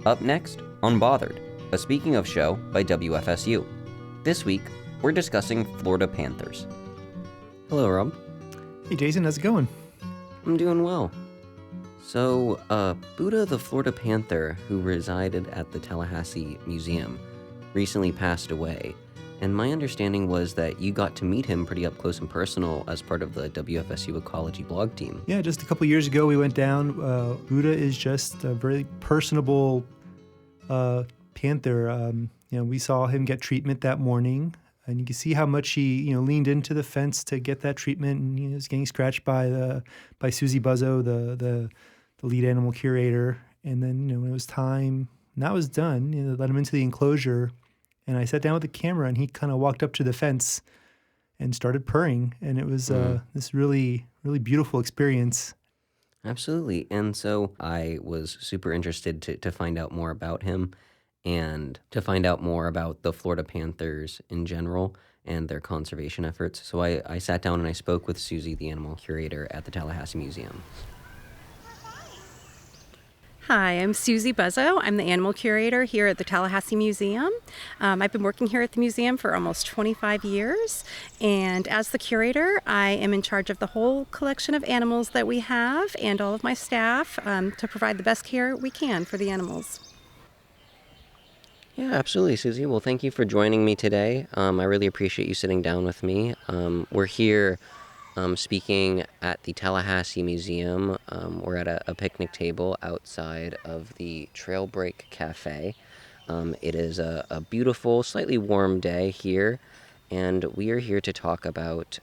Up next, Unbothered, a Speaking of show by WFSU. This week, we're discussing Florida Panthers. Hello, Rob. Hey, Jason, how's it going? I'm doing well. So, Buddha the Florida Panther, who resided at the Tallahassee Museum, recently passed away. And my understanding was that you got to meet him pretty up close and personal as part of the WFSU Ecology blog team. Yeah, just a couple years ago we went down. Buddha is just a very personable panther. We saw him get treatment that morning, and you can see how much he, leaned into the fence to get that treatment, and he was getting scratched by Suzie Buzzo, the lead animal curator. And then, when it was time, and that was done, let him into the enclosure. And I sat down with the camera, and he kind of walked up to the fence and started purring. And it was this really, really beautiful experience. Absolutely. And so I was super interested to find out more about him and to find out more about the Florida Panthers in general and their conservation efforts. So I sat down and I spoke with Suzie, the animal curator at the Tallahassee Museum. Hi, I'm Suzie Buzzo. I'm the animal curator here at the Tallahassee Museum. I've been working here at the museum for almost 25 years, and as the curator, I am in charge of the whole collection of animals that we have and all of my staff to provide the best care we can for the animals. Yeah, absolutely, Suzie. Well, thank you for joining me today. I really appreciate you sitting down with me. We're here speaking at the Tallahassee Museum. We're at a picnic table outside of the Trail Break Cafe. It is a beautiful, slightly warm day here, and we are here to talk about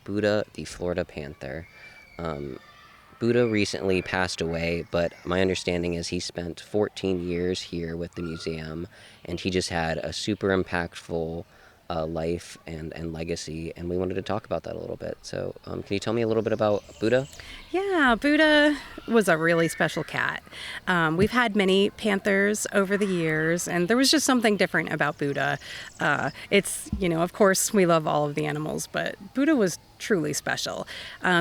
Buddha the Florida Panther. Buddha recently passed away, but my understanding is he spent 14 years here with the museum, and he just had a super impactful life and legacy, and we wanted to talk about that a little bit. So can you tell me a little bit about Buddha? Yeah, Buddha was a really special cat. We've had many panthers over the years, and there was just something different about Buddha. Of course, we love all of the animals, but Buddha was truly special.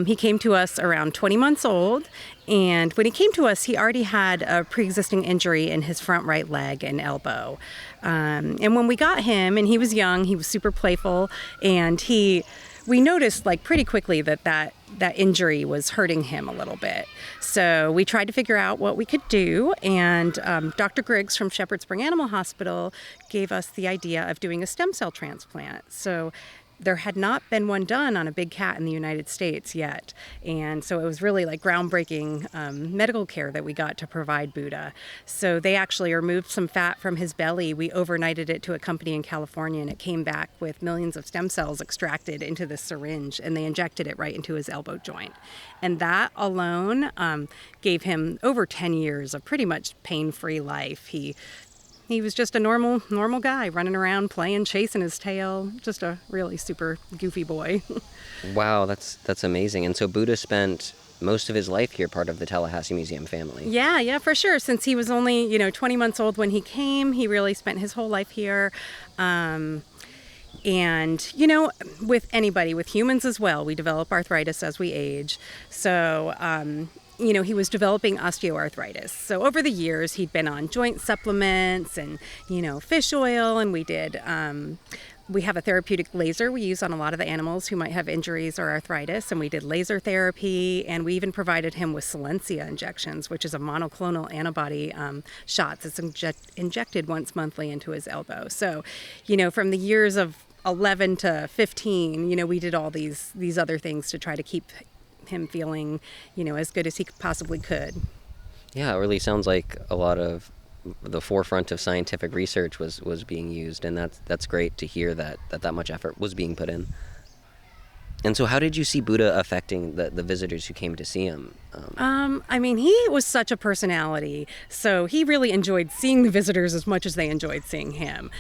He came to us around 20 months old, and when he came to us, he already had a pre-existing injury in his front right leg and elbow. And when we got him, and he was young, he was super playful, and we noticed pretty quickly that injury was hurting him a little bit. So we tried to figure out what we could do, and Dr. Griggs from Shepherd Spring Animal Hospital gave us the idea of doing a stem cell transplant. So there had not been one done on a big cat in the United States yet. And so it was really groundbreaking medical care that we got to provide Buddha. So they actually removed some fat from his belly. We overnighted it to a company in California, and it came back with millions of stem cells extracted into the syringe, and they injected it right into his elbow joint. And that alone gave him over 10 years of pretty much pain-free life. He was just a normal guy running around, playing, chasing his tail. Just a really super goofy boy. Wow, that's amazing. And so Buddha spent most of his life here, part of the Tallahassee Museum family. Yeah, for sure. Since he was only, 20 months old when he came, he really spent his whole life here. And, with anybody, with humans as well, we develop arthritis as we age. So, he was developing osteoarthritis. So over the years, he'd been on joint supplements and, fish oil, and we have a therapeutic laser we use on a lot of the animals who might have injuries or arthritis, and we did laser therapy, and we even provided him with Silencia injections, which is a monoclonal antibody shots. It's injected once monthly into his elbow. So, from the years of 11 to 15, we did all these other things to try to keep him feeling, as good as he possibly could. Yeah, it really sounds like a lot of the forefront of scientific research was being used, and that's great to hear that much effort was being put in. And so how did you see Buddha affecting the visitors who came to see him? He was such a personality, so he really enjoyed seeing the visitors as much as they enjoyed seeing him.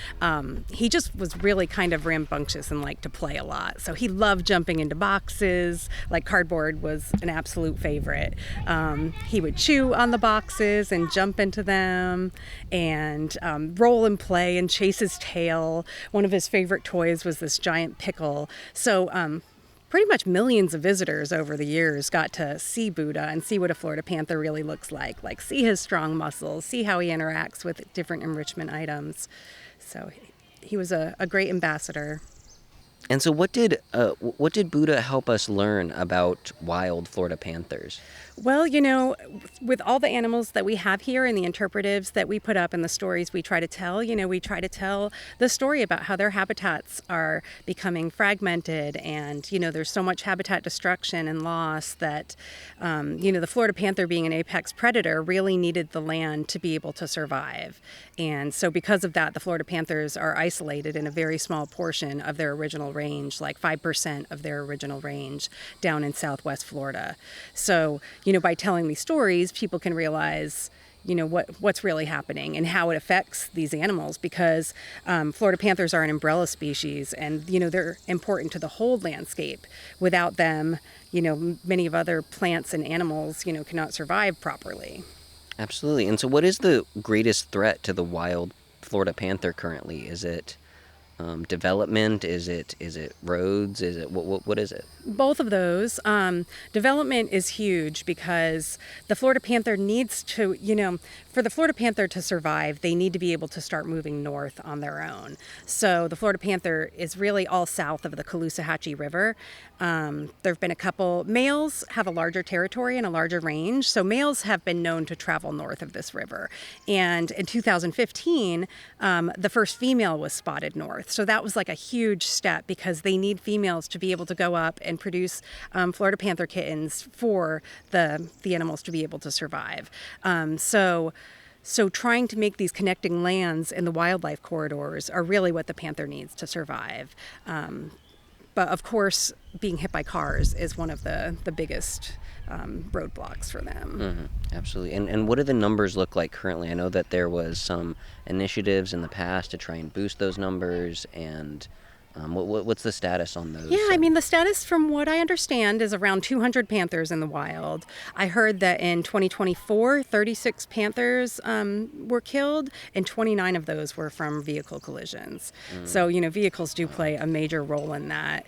He just was really kind of rambunctious and liked to play a lot. So he loved jumping into boxes, cardboard was an absolute favorite. He would chew on the boxes and jump into them and roll and play and chase his tail. One of his favorite toys was this giant pickle. So pretty much millions of visitors over the years got to see Buddha and see what a Florida Panther really looks like see his strong muscles, see how he interacts with different enrichment items. So he was a great ambassador. And so what did Buddha help us learn about wild Florida panthers? Well, with all the animals that we have here and the interpretives that we put up and the stories we try to tell, we try to tell the story about how their habitats are becoming fragmented and, there's so much habitat destruction and loss that, the Florida panther being an apex predator really needed the land to be able to survive. And so because of that, the Florida panthers are isolated in a very small portion of their original range, like 5% of their original range down in southwest Florida. So, by telling these stories, people can realize, what's really happening and how it affects these animals because Florida panthers are an umbrella species and, they're important to the whole landscape. Without them, many of other plants and animals, cannot survive properly. Absolutely. And so what is the greatest threat to the wild Florida panther currently? Is it development? Is it roads? Is it what is it? Both of those. Development is huge because the Florida panther needs to, for the Florida panther to survive, they need to be able to start moving north on their own. So the Florida panther is really all south of the Caloosahatchee River. There have been a couple, males have a larger territory and a larger range. So males have been known to travel north of this river. And in 2015, the first female was spotted north. So that was like a huge step because they need females to be able to go up and produce Florida panther kittens for the animals to be able to survive. So trying to make these connecting lands in the wildlife corridors are really what the panther needs to survive. But of course, being hit by cars is one of the biggest roadblocks for them. Mm-hmm. Absolutely. And what do the numbers look like currently? I know that there was some initiatives in the past to try and boost those numbers, and what's the status on those? Yeah, the status from what I understand is around 200 panthers in the wild. I heard that in 2024, 36 panthers were killed, and 29 of those were from vehicle collisions. So, vehicles do play a major role in that,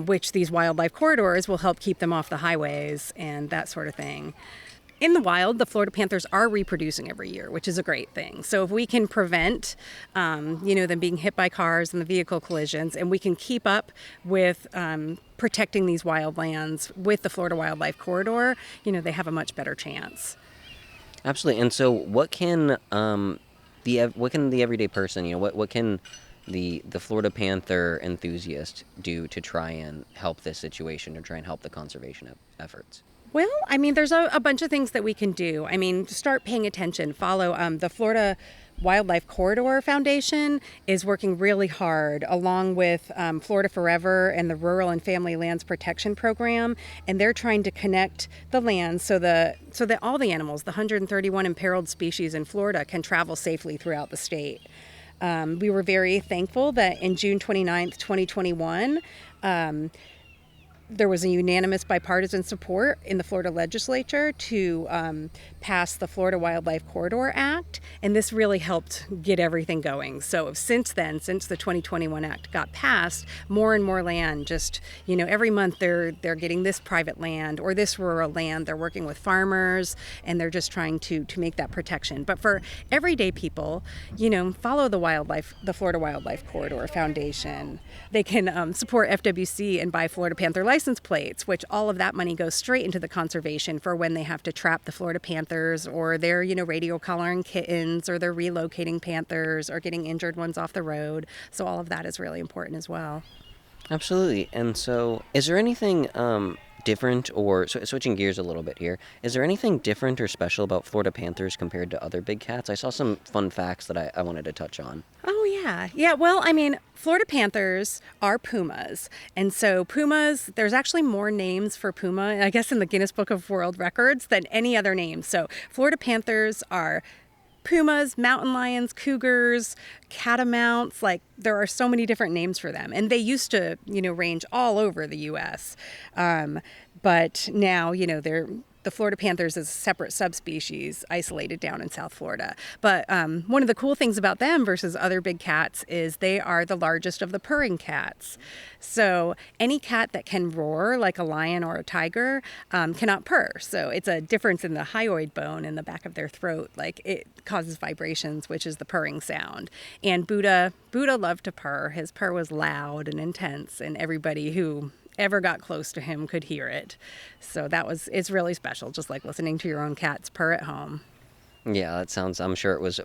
which these wildlife corridors will help keep them off the highways and that sort of thing. In the wild, the Florida panthers are reproducing every year, which is a great thing. So if we can prevent, them being hit by cars and the vehicle collisions, and we can keep up with protecting these wild lands with the Florida Wildlife Corridor, they have a much better chance. Absolutely. And so what can the everyday person, what can the Florida Panther enthusiast do to try and help this situation, to try and help the conservation efforts? Well, there's a bunch of things that we can do. Start paying attention. Follow the Florida Wildlife Corridor Foundation is working really hard along with Florida Forever and the Rural and Family Lands Protection Program, and they're trying to connect the lands so that all the animals, the 131 imperiled species in Florida, can travel safely throughout the state. We were very thankful that in June 29th, 2021, there was a unanimous bipartisan support in the Florida legislature to pass the Florida Wildlife Corridor Act, and this really helped get everything going. So since then, since the 2021 Act got passed, more and more land just, every month they're getting this private land or this rural land. They're working with farmers, and they're just trying to make that protection. But for everyday people, follow the Florida Wildlife Corridor Foundation. They can support FWC and buy Florida Panther license plates, which all of that money goes straight into the conservation for when they have to trap the Florida Panthers, or they're, radio collaring kittens, or they're relocating panthers or getting injured ones off the road. So all of that is really important as well. Absolutely. And so is there anything different, or switching gears a little bit here, is there anything different or special about Florida Panthers compared to other big cats? I saw some fun facts that I wanted to touch on. Oh, yeah. Yeah, well, Florida Panthers are pumas. And so pumas, there's actually more names for puma, I guess, in the Guinness Book of World Records than any other name. So Florida Panthers are pumas, mountain lions, cougars, catamounts. Like, there are so many different names for them. And they used to, range all over the U.S. But now, they're the Florida Panthers is a separate subspecies isolated down in South Florida. But one of the cool things about them versus other big cats is they are the largest of the purring cats. So any cat that can roar like a lion or a tiger cannot purr. So it's a difference in the hyoid bone in the back of their throat. Like it causes vibrations, which is the purring sound. And Buddha loved to purr. His purr was loud and intense, and everybody who ever got close to him could hear it. So it's really special, just like listening to your own cat's purr at home. Yeah, that sounds, I'm sure it was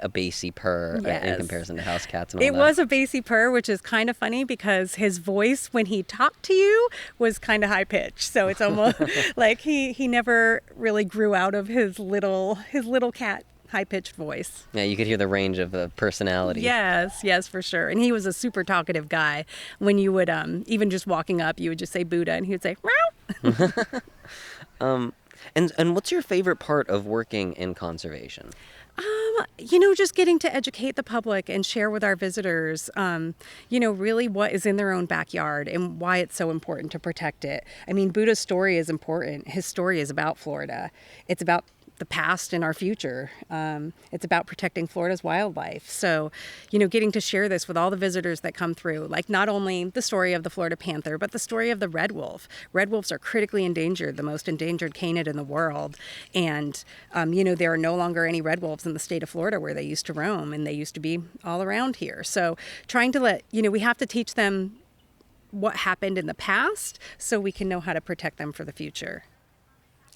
a bassy purr in comparison to house cats and all It that. was a bassy purr, which is kind of funny because his voice when he talked to you was kind of high pitched. So it's almost like he never really grew out of his little cat high-pitched voice. Yeah, you could hear the range of the personality. Yes, for sure. And he was a super talkative guy. When you would, even just walking up, you would just say Buddha, and he would say, meow. And what's your favorite part of working in conservation? Just getting to educate the public and share with our visitors, really what is in their own backyard and why it's so important to protect it. I mean, Buddha's story is important. His story is about Florida. It's about the past and our future. It's about protecting Florida's wildlife. So, getting to share this with all the visitors that come through, like not only the story of the Florida Panther, but the story of the red wolf. Red wolves are critically endangered, the most endangered canid in the world. And, there are no longer any red wolves in the state of Florida where they used to roam, and they used to be all around here. So trying to we have to teach them what happened in the past so we can know how to protect them for the future.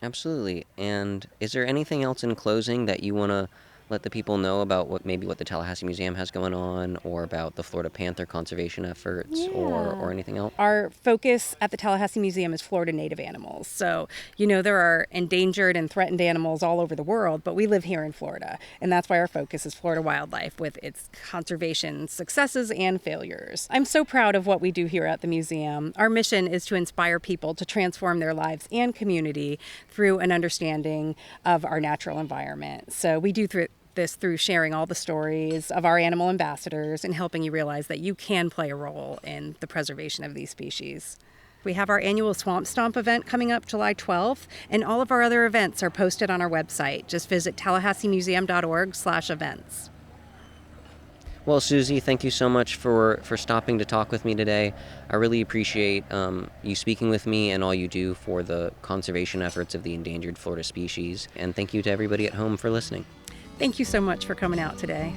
Absolutely. And is there anything else in closing that you want to let the people know about what the Tallahassee Museum has going on, or about the Florida Panther conservation efforts, or anything else? Our focus at the Tallahassee Museum is Florida native animals. So, there are endangered and threatened animals all over the world, but we live here in Florida. And that's why our focus is Florida wildlife, with its conservation successes and failures. I'm so proud of what we do here at the museum. Our mission is to inspire people to transform their lives and community through an understanding of our natural environment. So we do this through sharing all the stories of our animal ambassadors and helping you realize that you can play a role in the preservation of these species. We have our annual Swamp Stomp event coming up July 12th, and all of our other events are posted on our website. Just visit tallahasseemuseum.org/events. Well, Suzie, thank you so much for stopping to talk with me today. I really appreciate you speaking with me and all you do for the conservation efforts of the endangered Florida species. And thank you to everybody at home for listening. Thank you so much for coming out today.